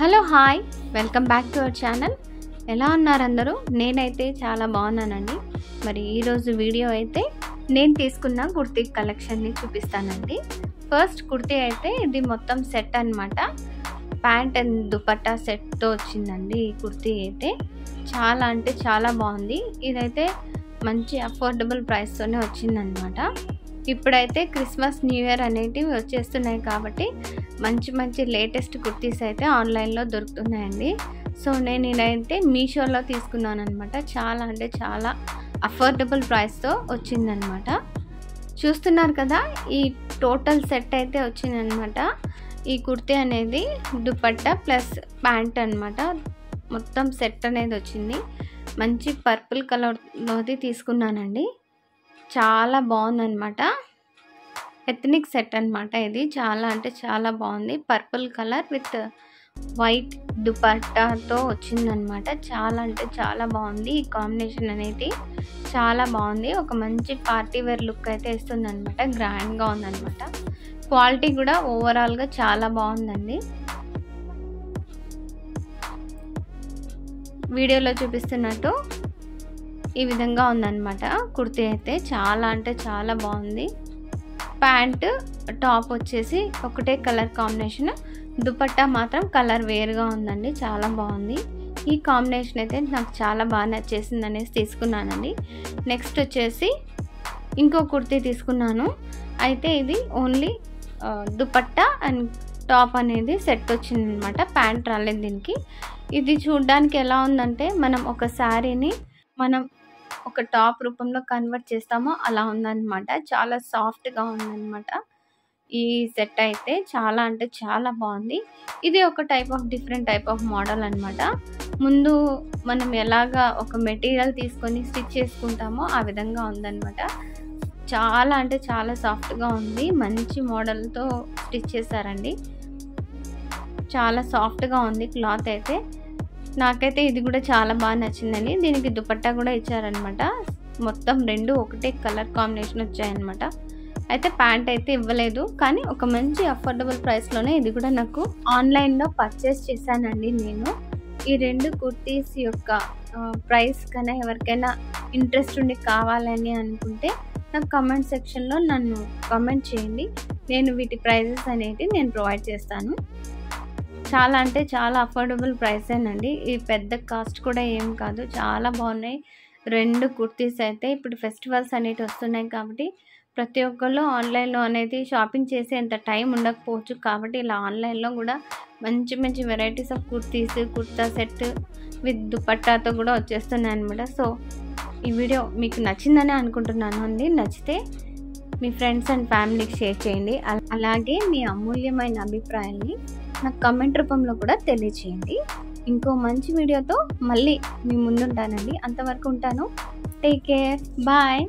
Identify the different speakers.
Speaker 1: Hello hi welcome back to our channel. ఎలా ఉన్నారు అందరూ? నేనైతే చాలా బాగున్నానండి. మరి ఈరోజు వీడియో అయితే నేను తీసుకున్న కుర్తీ కలెక్షన్ని చూపిస్తానండి. ఫస్ట్ కుర్తీ అయితే ఇది మొత్తం సెట్ అన్నమాట. ప్యాంట్ అండ్ దుపట్టా సెట్తో వచ్చిందండి. ఈ కుర్తీ అయితే చాలా అంటే చాలా బాగుంది. ఇదైతే మంచి అఫోర్డబుల్ ప్రైస్తోనే వచ్చిందనమాట. ఇప్పుడైతే క్రిస్మస్ న్యూ ఇయర్ అనేటివి వచ్చేస్తున్నాయి కాబట్టి మంచి మంచి లేటెస్ట్ కుర్తీస్ అయితే ఆన్లైన్లో దొరుకుతున్నాయండి. సో నేను ఇదైతే మీషోలో తీసుకున్నాను అనమాట. చాలా అంటే చాలా అఫోర్డబుల్ ప్రైస్తో వచ్చిందనమాట. చూస్తున్నారు కదా, ఈ టోటల్ సెట్ అయితే వచ్చిందనమాట. ఈ కుర్తీ అనేది దుపట్టా ప్లస్ ప్యాంట్ అనమాట. మొత్తం సెట్ అనేది వచ్చింది. మంచి పర్పుల్ కలర్లోది తీసుకున్నానండి. చాలా బాగుందన్నమాట. ఎథనిక్ సెట్ అనమాట. ఇది చాలా అంటే చాలా బాగుంది. పర్పుల్ కలర్ విత్ వైట్ దుపట్టాతో వచ్చిందనమాట. చాలా అంటే చాలా బాగుంది. ఈ కాంబినేషన్ అనేది చాలా బాగుంది. ఒక మంచి పార్టీ వేర్ లుక్ అయితే ఇస్తుంది అనమాట. గ్రాండ్గా ఉందన్నమాట. క్వాలిటీ కూడా ఓవరాల్గా చాలా బాగుందండి. వీడియోలో చూపిస్తున్నట్టు ఈ విధంగా ఉందన్నమాట. కుర్తీ అయితే చాలా అంటే చాలా బాగుంది. ప్యాంట్ టాప్ వచ్చేసి ఒకటే కలర్ కాంబినేషన్, దుపట్టా మాత్రం కలర్ వేరుగా ఉందండి. చాలా బాగుంది. ఈ కాంబినేషన్ అయితే నాకు చాలా బాగా నచ్చేసింది అనేసి తీసుకున్నానండి. నెక్స్ట్ వచ్చేసి ఇంకో కుర్తీ తీసుకున్నాను. అయితే ఇది ఓన్లీ దుపట్టా అండ్ టాప్ అనేది సెట్ వచ్చిందనమాట. ప్యాంట్ రాలేదు దీనికి. ఇది చూడడానికి ఎలా ఉందంటే మనం ఒక శారీని మనం ఒక టాప్ రూపంలో కన్వర్ట్ చేస్తామో అలా ఉందన్నమాట. చాలా సాఫ్ట్గా ఉందన్నమాట. ఈ సెట్ అయితే చాలా అంటే చాలా బాగుంది. ఇది ఒక డిఫరెంట్ టైప్ ఆఫ్ మోడల్ అనమాట. ముందు మనం ఎలాగా ఒక మెటీరియల్ తీసుకొని స్టిచ్ చేసుకుంటామో ఆ విధంగా ఉందన్నమాట. చాలా అంటే చాలా సాఫ్ట్గా ఉంది. మంచి మోడల్తో స్టిచ్ చేశారండి. చాలా సాఫ్ట్గా ఉంది క్లాత్ అయితే. నాకైతే ఇది కూడా చాలా బాగా నచ్చిందండి. దీనికి దుపట్టా కూడా ఇచ్చారనమాట. మొత్తం రెండు ఒకటే కలర్ కాంబినేషన్ వచ్చాయన్నమాట. అయితే ప్యాంట్ అయితే ఇవ్వలేదు, కానీ ఒక మంచి అఫోర్డబుల్ ప్రైస్లోనే ఇది కూడా నాకు ఆన్లైన్లో పర్చేస్ చేశానండి నేను. ఈ రెండు కుర్తీస్ యొక్క ప్రైస్ కన్నా ఎవరికైనా ఇంట్రెస్ట్ ఉండి కావాలని అనుకుంటే నాకు కమెంట్ సెక్షన్లో నన్ను కమెంట్ చేయండి. నేను వీటి ప్రైజెస్ అనేవి నేను ప్రొవైడ్ చేస్తాను. చాలా అంటే చాలా అఫోర్డబుల్ ప్రైసేనండి. ఈ పెద్ద కాస్ట్ కూడా ఏం కాదు. చాలా బాగున్నాయి రెండు కుర్తీస్ అయితే. ఇప్పుడు ఫెస్టివల్స్ అనేవి వస్తున్నాయి కాబట్టి ప్రతి ఒక్కళ్ళు ఆన్లైన్లో అనేది షాపింగ్ చేసే అంత టైం ఉండకపోవచ్చు. కాబట్టి ఇలా ఆన్లైన్లో కూడా మంచి మంచి varieties of kurta set with దుపట్టాతో కూడా వచ్చేస్తున్నాయి అనమాట. సో ఈ వీడియో మీకు నచ్చిందని అనుకుంటున్నాను అండి. నచ్చితే మీ ఫ్రెండ్స్ అండ్ ఫ్యామిలీకి షేర్ చేయండి. అలాగే మీ అమూల్యమైన అభిప్రాయాన్ని నాకు కమెంట్ రూపంలో కూడా తెలియచేయండి. ఇంకో మంచి వీడియోతో మళ్ళీ మీ ముందుంటానండి. అంతవరకు ఉంటాను. Take care. బాయ్.